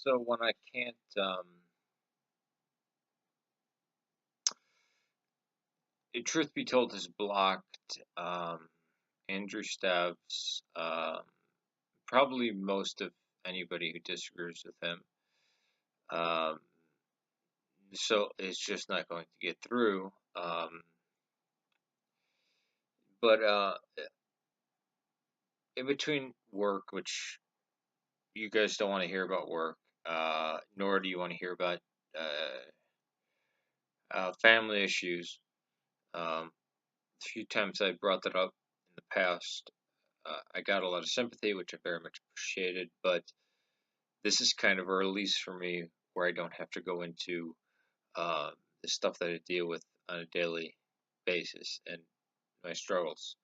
So when I can't, truth be told, has blocked Andrew Stavs, probably most of anybody who disagrees with him. Um, so it's just not going to get through. But in between work, which you guys don't want to hear about work, nor do you want to hear about family issues. A few times I brought that up in the past. I got a lot of sympathy, which I very much appreciated, but this is kind of a release for me where I don't have to go into uh, the stuff that I deal with on a daily basis and my struggles,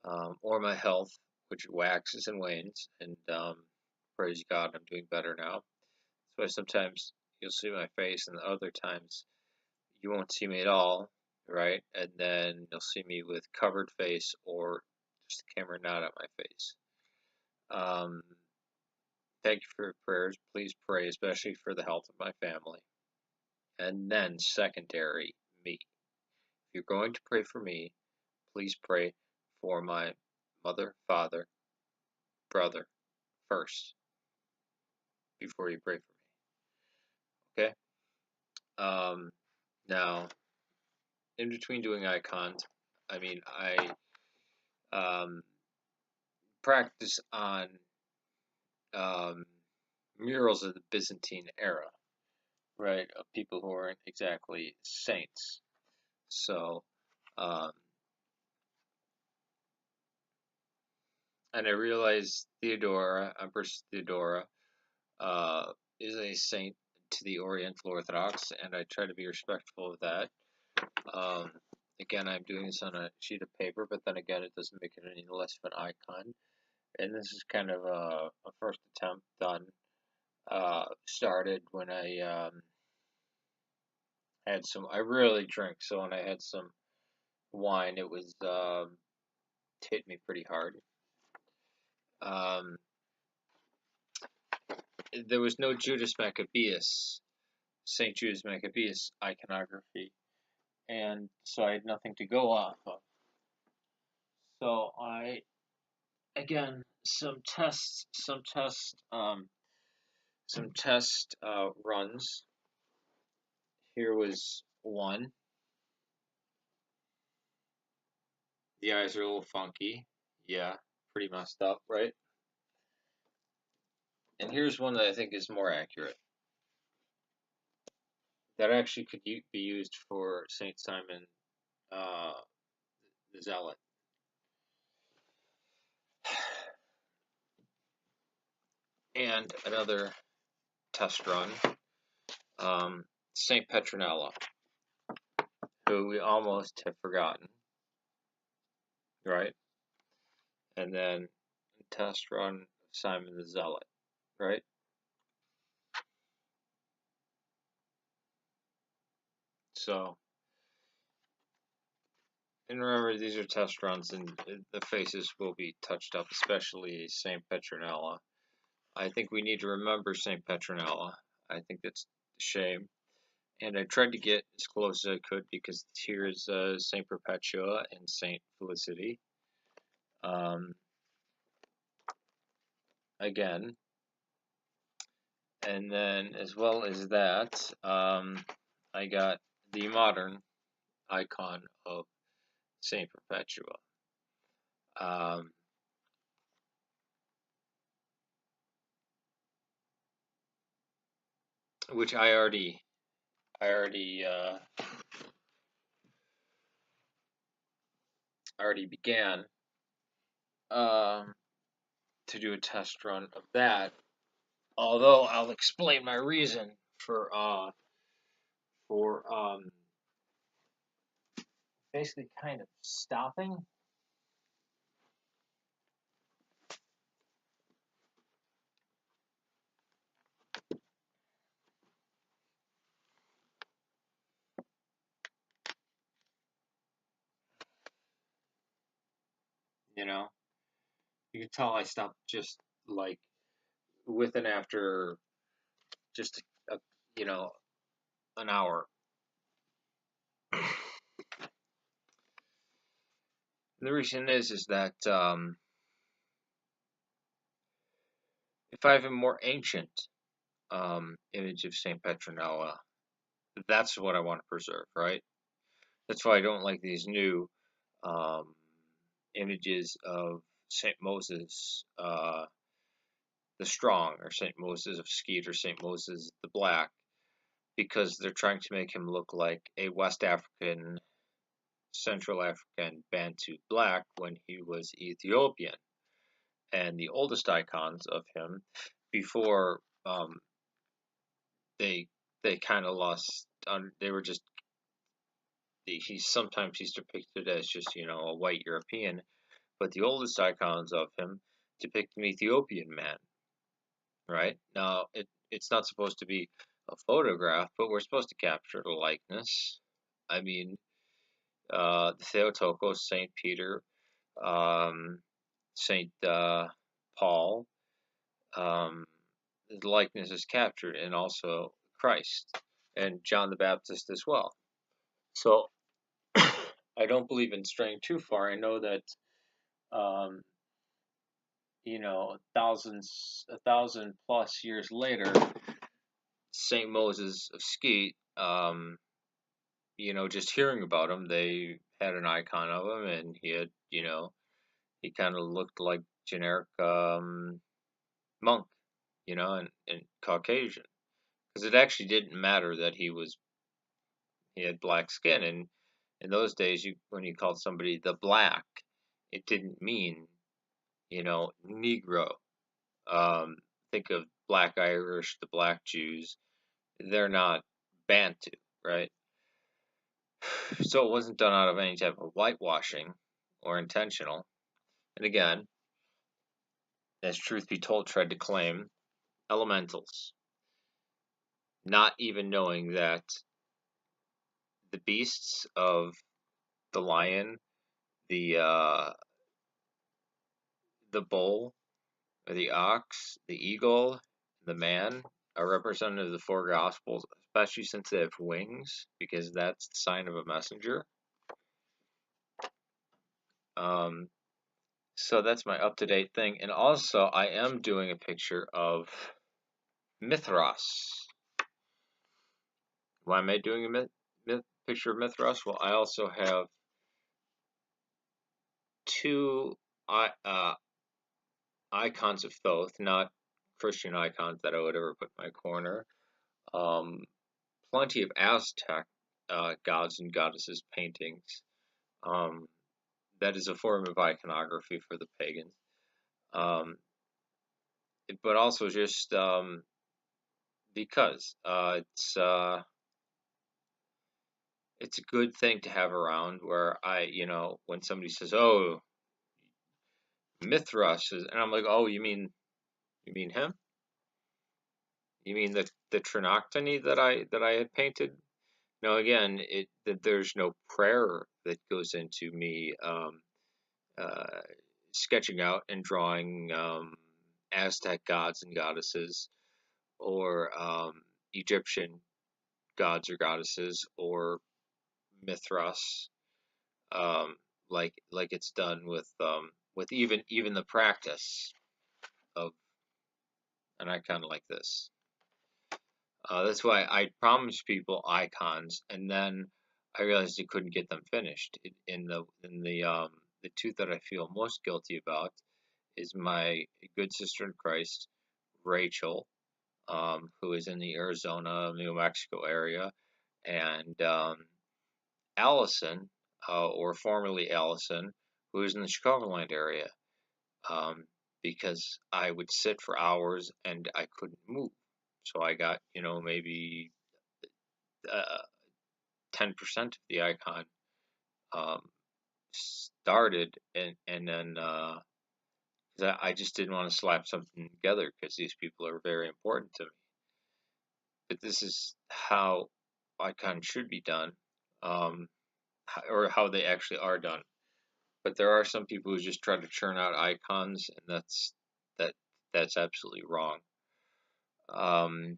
or my health, which waxes and wanes. And praise God, I'm doing better now. So sometimes you'll see my face, and other times you won't see me at all, right? And then you'll see me with covered face or just the camera not at my face. Um, Thank you for your prayers. Please pray, especially for the health of my family. And then, secondary, me. If you're going to pray for me, please pray for my mother, father, brother first before you pray for me. Okay? Now, in between doing icons, I practice on um, murals of the Byzantine era, right? Of people who aren't exactly saints. So, um, and I realize Theodora, Empress Theodora, uh, is a saint to the Oriental Orthodox, and I try to be respectful of that. Um, again, I'm doing this on a sheet of paper, but then again, it doesn't make it any less of an icon. And this is kind of a first attempt done. Started when I had some. I really drink, so when I had some wine, it was hit me pretty hard. Um, there was no Judas Maccabeus, Saint Judas Maccabeus iconography, and so I had nothing to go off of. So I again some test runs. Here was one. The eyes are a little funky. Yeah, pretty messed up, right? And here's one that I think is more accurate. That actually could be used for Saint Simon uh, the Zealot. And another test run, Saint Petronella, who we almost have forgotten, right? And then test run Simon the Zealot, right? So, and remember, these are test runs, and the faces will be touched up, especially Saint Petronella. I think we need to remember Saint Petronella. I think that's a shame. And I tried to get as close as I could because here's Saint Perpetua and Saint Felicity. Um, Again, and then as well as that, I got the modern icon of Saint Perpetua. Um, which I already began um, to do a test run of that. Although I'll explain my reason for basically kind of stopping. You know, you can tell I stopped just like with and after just you know, an hour. The reason is that if I have a more ancient image of Saint Petronella, that's what I want to preserve, right? That's why I don't like these new um, images of Saint Moses the Strong, or Saint Moses of Skeet, or Saint Moses the Black, because they're trying to make him look like a West African, Central African Bantu black when he was Ethiopian. And the oldest icons of him, before they kind of lost, they were just, he's depicted as just, a white European, but the oldest icons of him depict an Ethiopian man, right? Now, it's not supposed to be a photograph, but we're supposed to capture the likeness. I mean, Theotokos, Saint Peter, Saint Paul, um, the likeness is captured, and also Christ and John the Baptist as well. So I don't believe in straying too far. I know that um, a thousand plus years later, Saint Moses of Skeet, just hearing about him, they had an icon of him, and he had, he kind of looked like generic monk, and Caucasian, because it actually didn't matter that he had black skin, and in those days, when you called somebody the black, it didn't mean, Negro. Think of Black Irish, the Black Jews. They're not Bantu, right? So it wasn't done out of any type of whitewashing or intentional. And again, as truth be told, tried to claim elementals, not even knowing that the beasts of the lion, the the bull, or the ox, the eagle, the man are representative of the four gospels, especially since they have wings, because that's the sign of a messenger. Um, so that's my up-to-date thing. And also, I am doing a picture of Mithras. Why am I doing a picture of Mithras? Well, I also have two icons of Thoth, not Christian icons that I would ever put in my corner. Plenty of Aztec gods and goddesses paintings. That is a form of iconography for the pagans. But also just because it's a good thing to have around, where when somebody says, "Oh, Mithras," and I'm like, "Oh, you mean him? You mean the Trinoctony that I had painted?" No, again, there's no prayer that goes into me uh, sketching out and drawing Aztec gods and goddesses, or Egyptian gods or goddesses, or Mithras, like it's done with even the practice of an icon like this. That's why I promised people icons, and then I realized I couldn't get them finished. The two that I feel most guilty about is my good sister in Christ, Rachel, who is in the Arizona, New Mexico area, and Allison, or formerly Allison, who is in the Chicagoland area, because I would sit for hours and I couldn't move. So I got, maybe 10% of the icon um, started, and then I just didn't want to slap something together, because these people are very important to me. But this is how icons should be done, um, or how they actually are done. But there are some people who just try to churn out icons, and that's absolutely wrong. Um,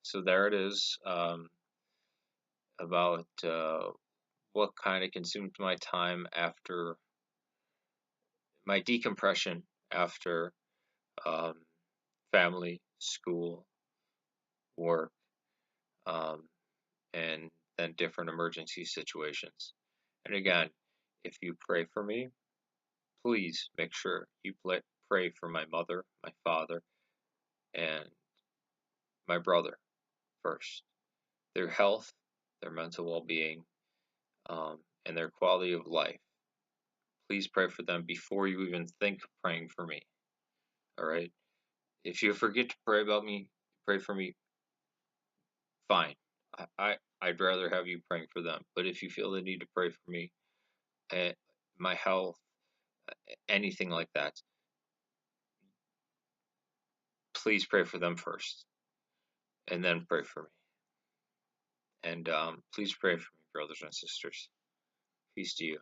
So there it is, about what kind of consumed my time after my decompression after um, family, school, work, um, and then different emergency situations. And again, if you pray for me, please make sure you pray for my mother, my father, and my brother first. Their health, their mental well being, and their quality of life. Please pray for them before you even think of praying for me. All right? If you forget to pray about me, pray for me, fine. I'd rather have you praying for them. But if you feel the need to pray for me, uh, my health, anything like that, please pray for them first, and then pray for me. And please pray for me, brothers and sisters. Peace to you.